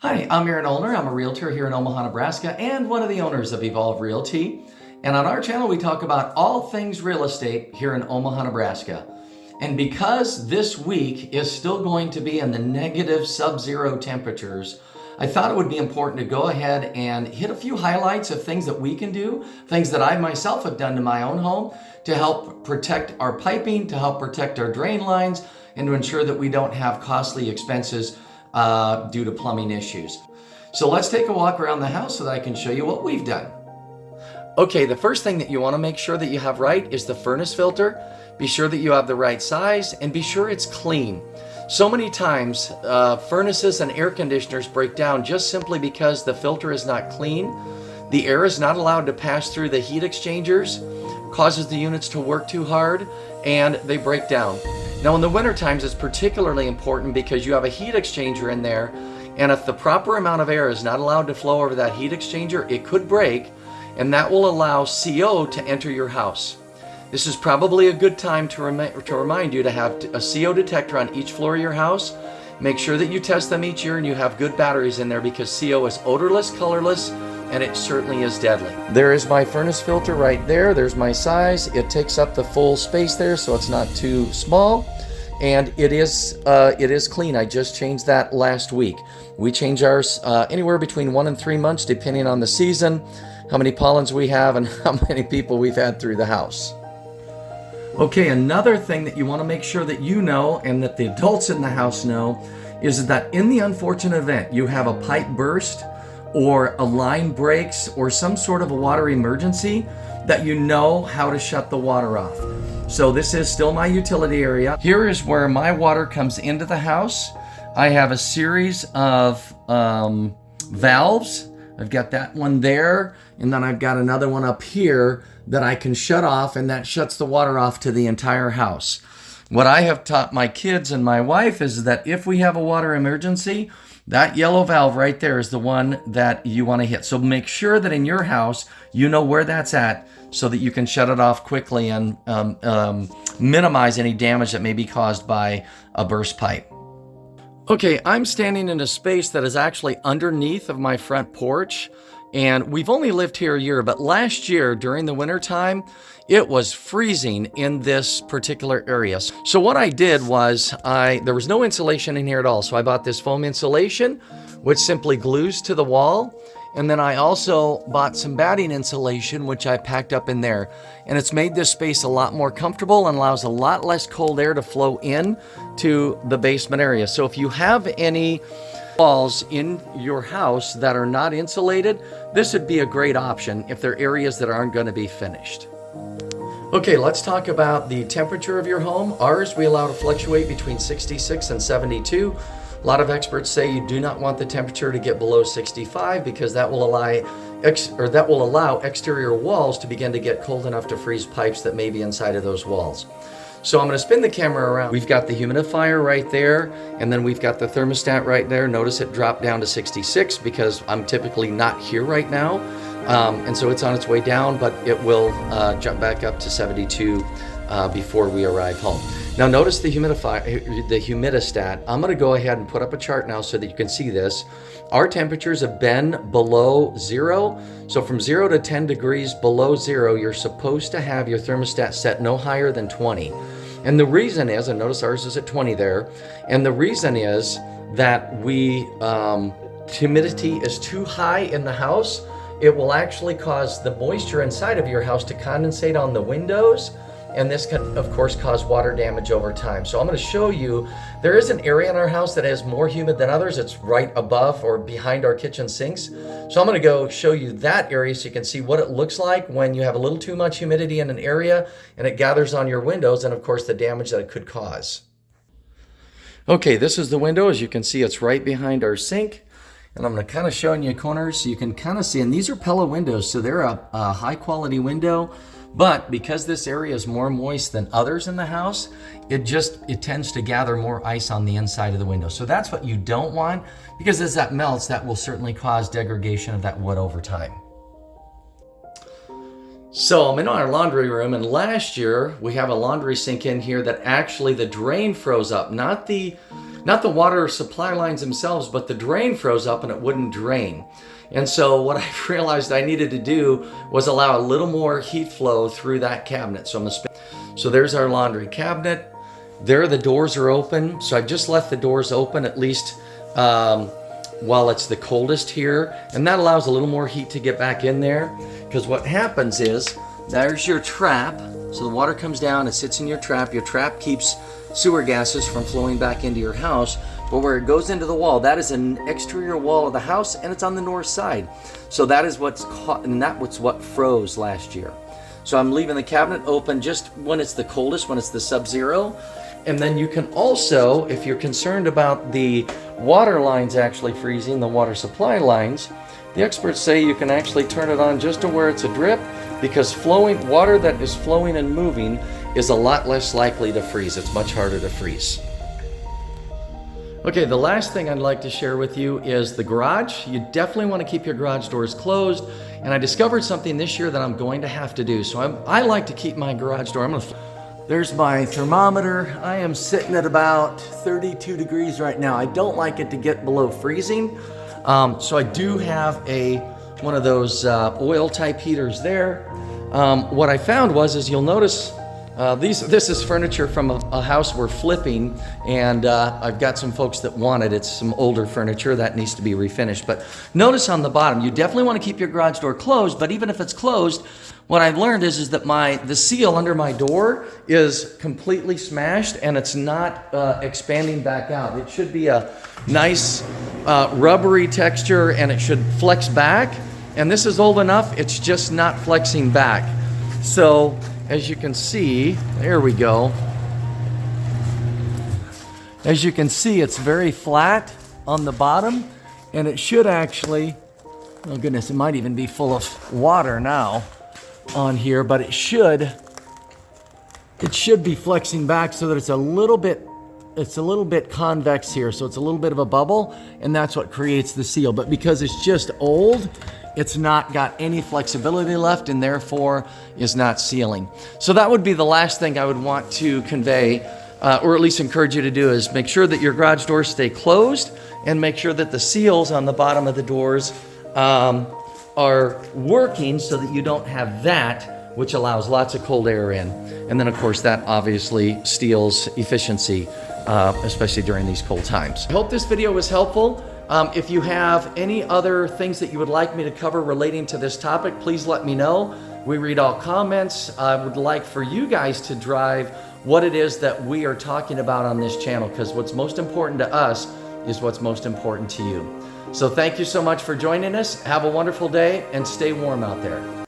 Hi, I'm Aulner. I'm a realtor here in Omaha, Nebraska, and one of the owners of Evolve Realty. And on our channel, we talk about all things real estate here in Omaha, Nebraska. And because this week is still going to be in the negative sub-zero temperatures, I thought it would be important to go ahead and hit a few highlights of things that we can do, things that I myself have done to my own home to help protect our piping, to help protect our drain lines, and to ensure that we don't have costly expenses due to plumbing issues. So let's take a walk around the house so that I can show you what we've done. Okay, the first thing that you want to make sure that you have right is the furnace filter. Be sure that you have the right size and be sure it's clean. So many times furnaces and air conditioners break down just simply because the filter is not clean. The air is not allowed to pass through the heat exchangers, causes the units to work too hard, and they break down. Now in the winter times it's particularly important because you have a heat exchanger in there, and if the proper amount of air is not allowed to flow over that heat exchanger, it could break, and that will allow CO to enter your house. This is probably a good time to remind you to have a CO detector on each floor of your house. Make sure that you test them each year and you have good batteries in there because CO is odorless, colorless, and it certainly is deadly. There is my furnace filter right there. There's my size. It takes up the full space there, so it's not too small. And it is clean. I just changed that last week. We change ours anywhere between 1 and 3 months, depending on the season, how many pollens we have, and how many people we've had through the house. Okay, another thing that you want to make sure that you know and that the adults in the house know is that in the unfortunate event you have a pipe burst or a line breaks or some sort of a water emergency, that you know how to shut the water off. So this is still my utility area. Here is where my water comes into the house. I have a series of valves. I've got that one there, and then I've got another one up here that I can shut off, and that shuts the water off to the entire house. What I have taught my kids and my wife is that if we have a water emergency, that yellow valve right there is the one that you want to hit. So make sure that in your house, you know where that's at so that you can shut it off quickly and minimize any damage that may be caused by a burst pipe. Okay, I'm standing in a space that is actually underneath of my front porch, and we've only lived here a year, but last year during the winter time, it was freezing in this particular area. So what I did was, there was no insulation in here at all, so I bought this foam insulation, which simply glues to the wall. And then I also bought some batting insulation, which I packed up in there. And it's made this space a lot more comfortable and allows a lot less cold air to flow in to the basement area. So if you have any walls in your house that are not insulated, this would be a great option if there are areas that aren't going to be finished. Okay, let's talk about the temperature of your home. Ours, we allow to fluctuate between 66 and 72. A lot of experts say you do not want the temperature to get below 65 because that will allow exterior walls to begin to get cold enough to freeze pipes that may be inside of those walls. So I'm going to spin the camera around. We've got the humidifier right there, and then we've got the thermostat right there. Notice it dropped down to 66 because I'm typically not here right now. And so it's on its way down, but it will jump back up to 72 before we arrive home. Now notice the humidistat. I'm going to go ahead and put up a chart now so that you can see this. Our temperatures have been below zero. So from 0 to 10 degrees below zero, you're supposed to have your thermostat set no higher than 20. And the reason is, and notice ours is at 20 there, and the reason is that humidity is too high in the house. It will actually cause the moisture inside of your house to condensate on the windows, and this can, of course, cause water damage over time. So I'm going to show you, there is an area in our house that is more humid than others. It's right above or behind our kitchen sinks. So I'm going to go show you that area so you can see what it looks like when you have a little too much humidity in an area and it gathers on your windows, and of course the damage that it could cause. Okay, this is the window. As you can see, it's right behind our sink. And I'm going to kind of show you corners so you can kind of see. And these are Pella windows, so they're a high quality window. But because this area is more moist than others in the house, it tends to gather more ice on the inside of the window. So that's what you don't want, because as that melts, that will certainly cause degradation of that wood over time. So I'm in our laundry room, and last year we have a laundry sink in here that actually the drain froze up. Not the water supply lines themselves, but the drain froze up and it wouldn't drain. And so what I realized I needed to do was allow a little more heat flow through that cabinet. So there's our laundry cabinet. There the doors are open. So I've just left the doors open at least while it's the coldest here. And that allows a little more heat to get back in there. Because what happens is, there's your trap. So the water comes down, it sits in your trap. Your trap keeps sewer gases from flowing back into your house. But where it goes into the wall, that is an exterior wall of the house, and it's on the north side. So that is what's caught, and that was what froze last year. So I'm leaving the cabinet open just when it's the coldest, when it's the sub-zero. And then you can also, if you're concerned about the water lines actually freezing, the water supply lines, the experts say you can actually turn it on just to where it's a drip, because flowing water that is flowing and moving is a lot less likely to freeze. It's much harder to freeze. Okay, the last thing I'd like to share with you is the garage. You definitely want to keep your garage doors closed. And I discovered something this year that I'm going to have to do. So I like to keep my garage door. There's my thermometer. I am sitting at about 32 degrees right now. I don't like it to get below freezing. So I do have one of those oil type heaters there. What I found is you'll notice this is furniture from a house we're flipping, and I've got some folks that want it. It's some older furniture that needs to be refinished. But notice on the bottom, you definitely want to keep your garage door closed, but even if it's closed, what I've learned is that the seal under my door is completely smashed and it's not expanding back out. It should be a nice rubbery texture and it should flex back. And this is old enough, it's just not flexing back. So as you can see, there we go. As you can see, it's very flat on the bottom, and it should actually, oh goodness, it might even be full of water now on here, but it should be flexing back so that it's a little bit convex here. So it's a little bit of a bubble, and that's what creates the seal. But because it's just old, it's not got any flexibility left and therefore is not sealing. So that would be the last thing I would want to convey, or at least encourage you to do, is make sure that your garage doors stay closed and make sure that the seals on the bottom of the doors are working so that you don't have that, which allows lots of cold air in. And then of course that obviously steals efficiency, especially during these cold times. I hope this video was helpful. If you have any other things that you would like me to cover relating to this topic, please let me know. We read all comments. I would like for you guys to drive what it is that we are talking about on this channel, because what's most important to us is what's most important to you. So thank you so much for joining us. Have a wonderful day and stay warm out there.